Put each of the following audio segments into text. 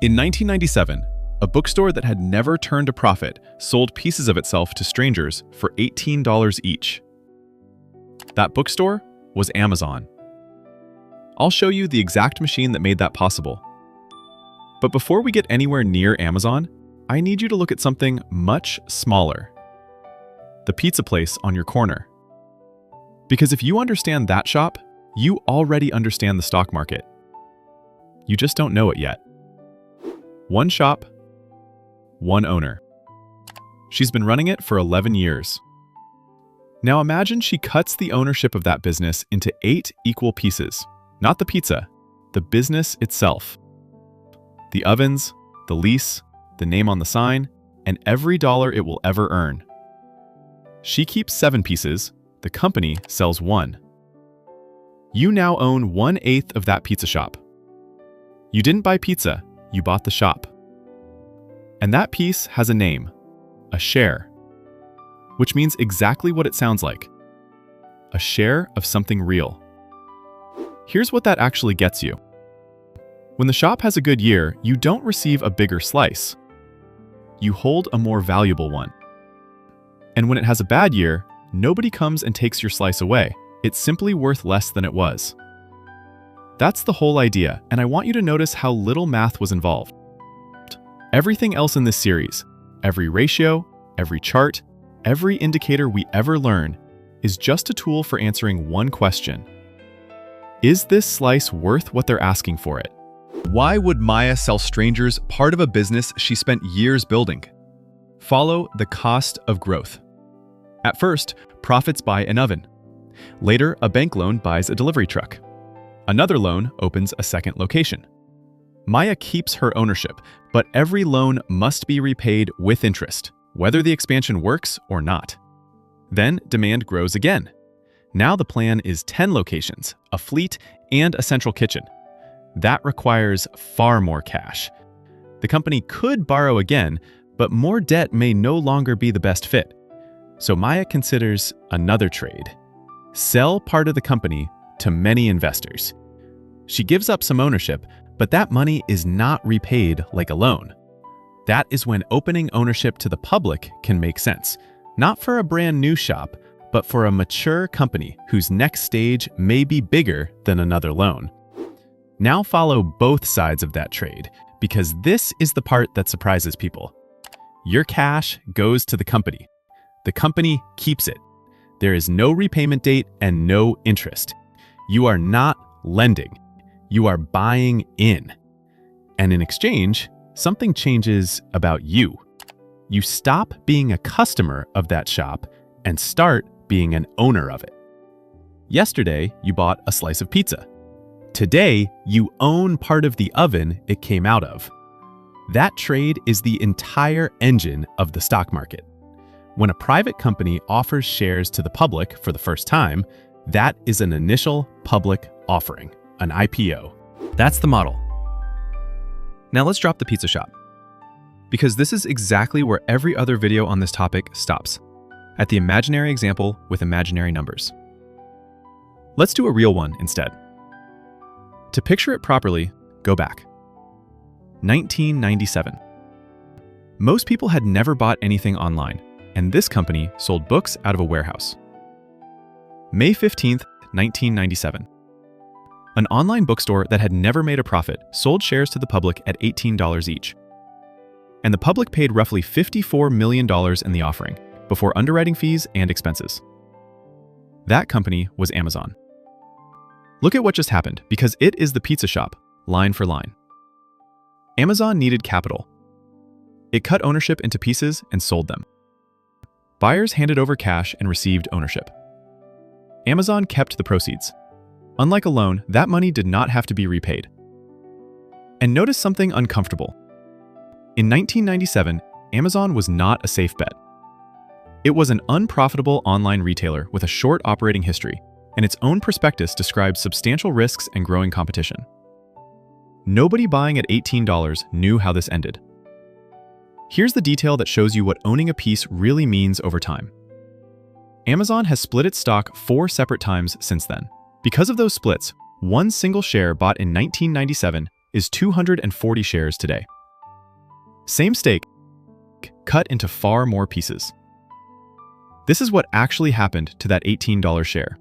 In 1997, a bookstore that had never turned a profit sold pieces of itself to strangers for $18 each. That bookstore was Amazon. I'll show you the exact machine that made that possible. But before we get anywhere near Amazon, I need you to look at something much smaller. The pizza place on your corner. Because if you understand that shop, you already understand the stock market. You just don't know it yet. One shop, one owner. She's been running it for 11 years. Now imagine she cuts the ownership of that business into 8 equal pieces. Not the pizza, the business itself. The ovens, the lease, the name on the sign, and every dollar it will ever earn. She keeps 7 pieces, the company sells 1. You now own 1/8 of that pizza shop. You didn't buy pizza, you bought the shop. And that piece has a name, a share, which means exactly what it sounds like. A share of something real. Here's what that actually gets you. When the shop has a good year, you don't receive a bigger slice. You hold a more valuable one. And when it has a bad year, nobody comes and takes your slice away. It's simply worth less than it was. That's the whole idea, and I want you to notice how little math was involved. Everything else in this series, every ratio, every chart, every indicator we ever learn, is just a tool for answering one question. Is this slice worth what they're asking for it? Why would Maya sell strangers part of a business she spent years building? Follow the cost of growth. At first, profits buy an oven. Later, a bank loan buys a delivery truck. Another loan opens a second location. Maya keeps her ownership, but every loan must be repaid with interest, whether the expansion works or not. Then demand grows again. Now the plan is 10 locations, a fleet, and a central kitchen. That requires far more cash. The company could borrow again, but more debt may no longer be the best fit. So Maya considers another trade. Sell part of the company to many investors. She gives up some ownership, but that money is not repaid like a loan. That is when opening ownership to the public can make sense. Not for a brand new shop, but for a mature company whose next stage may be bigger than another loan. Now follow both sides of that trade, because this is the part that surprises people. Your cash goes to the company. The company keeps it. There is no repayment date and no interest. You are not lending. You are buying in. And in exchange, something changes about you. You stop being a customer of that shop and start being an owner of it. Yesterday, you bought a slice of pizza. Today, you own part of the oven it came out of. That trade is the entire engine of the stock market. When a private company offers shares to the public for the first time, that is an initial public offering, an IPO. That's the model. Now let's drop the pizza shop, because this is exactly where every other video on this topic stops, at the imaginary example with imaginary numbers. Let's do a real one instead. To picture it properly, go back. 1997. Most people had never bought anything online, and this company sold books out of a warehouse. May 15th, 1997. An online bookstore that had never made a profit sold shares to the public at $18 each. And the public paid roughly $54 million in the offering, before underwriting fees and expenses. That company was Amazon. Look at what just happened, because it is the pizza shop, line for line. Amazon needed capital. It cut ownership into pieces and sold them. Buyers handed over cash and received ownership. Amazon kept the proceeds. Unlike a loan, that money did not have to be repaid. And notice something uncomfortable. In 1997, Amazon was not a safe bet. It was an unprofitable online retailer with a short operating history, and its own prospectus described substantial risks and growing competition. Nobody buying at $18 knew how this ended. Here's the detail that shows you what owning a piece really means over time. Amazon has split its stock 4 separate times since then. Because of those splits, one single share bought in 1997 is 240 shares today. Same stake, cut into far more pieces. This is what actually happened to that $18 share.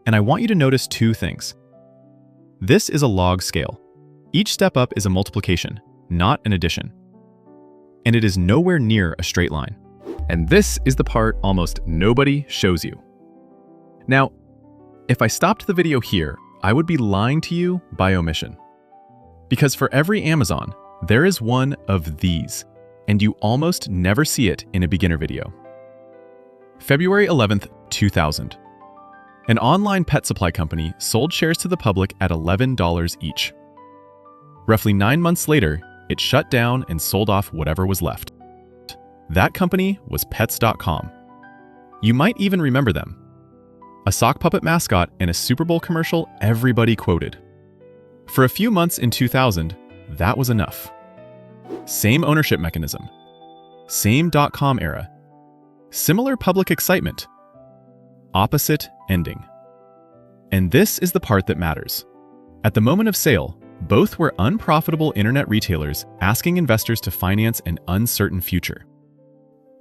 And I want you to notice two things. This is a log scale. Each step up is a multiplication, not an addition. And it is nowhere near a straight line. And this is the part almost nobody shows you. Now, if I stopped the video here, I would be lying to you by omission. Because for every Amazon, there is one of these, and you almost never see it in a beginner video. February 11th, 2000. An online pet supply company sold shares to the public at $11 each. Roughly 9 months later, it shut down and sold off whatever was left. That company was Pets.com. You might even remember them. A sock puppet mascot in a Super Bowl commercial everybody quoted. For a few months in 2000, that was enough. Same ownership mechanism. Same .com era. Similar public excitement. Opposite ending. And this is the part that matters. At the moment of sale, both were unprofitable internet retailers asking investors to finance an uncertain future.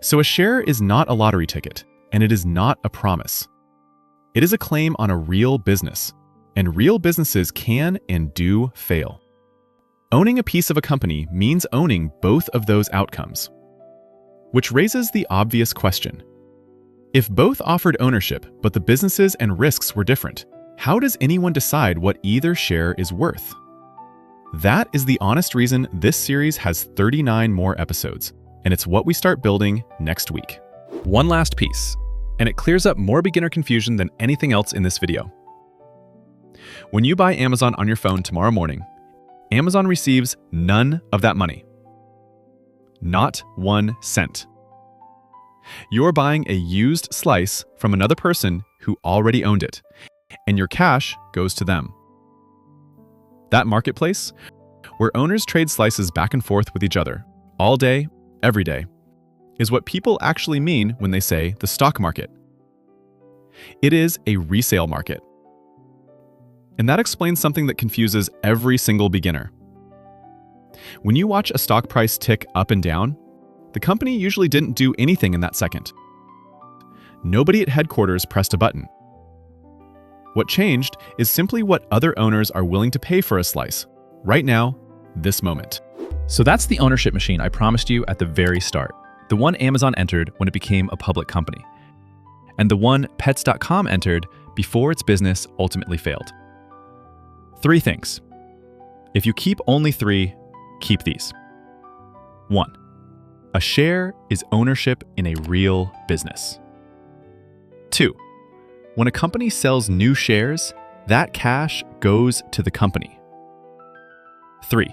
So a share is not a lottery ticket, and it is not a promise. It is a claim on a real business, and real businesses can and do fail. Owning a piece of a company means owning both of those outcomes. Which raises the obvious question. If both offered ownership, but the businesses and risks were different, how does anyone decide what either share is worth? That is the honest reason this series has 39 more episodes, and it's what we start building next week. One last piece, and it clears up more beginner confusion than anything else in this video. When you buy Amazon on your phone tomorrow morning, Amazon receives none of that money. Not 1 cent. You're buying a used slice from another person who already owned it, and your cash goes to them. That marketplace, where owners trade slices back and forth with each other, all day, every day, is what people actually mean when they say the stock market. It is a resale market. And that explains something that confuses every single beginner. When you watch a stock price tick up and down, the company usually didn't do anything in that second. Nobody at headquarters pressed a button. What changed is simply what other owners are willing to pay for a slice, right now, this moment. So that's the ownership machine I promised you at the very start, the one Amazon entered when it became a public company, and the one Pets.com entered before its business ultimately failed. 3 things. If you keep only 3, keep these. 1. A share is ownership in a real business. 2. When a company sells new shares, that cash goes to the company. 3.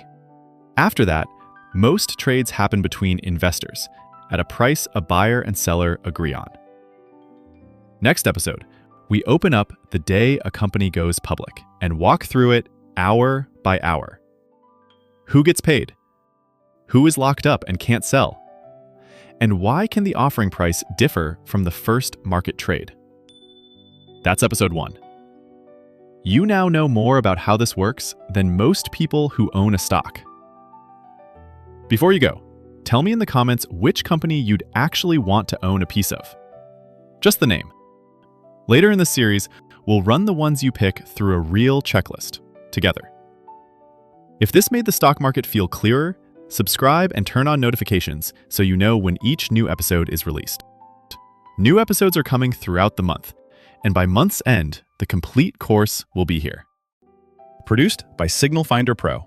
After that, most trades happen between investors at a price a buyer and seller agree on. Next episode, we open up the day a company goes public and walk through it hour by hour. Who gets paid? Who is locked up and can't sell? And why can the offering price differ from the first market trade? That's episode 1. You now know more about how this works than most people who own a stock. Before you go, tell me in the comments which company you'd actually want to own a piece of. Just the name. Later in the series, we'll run the ones you pick through a real checklist, together. If this made the stock market feel clearer, subscribe and turn on notifications so you know when each new episode is released. New episodes are coming throughout the month, and by month's end, the complete course will be here. Produced by Signal Finder Pro.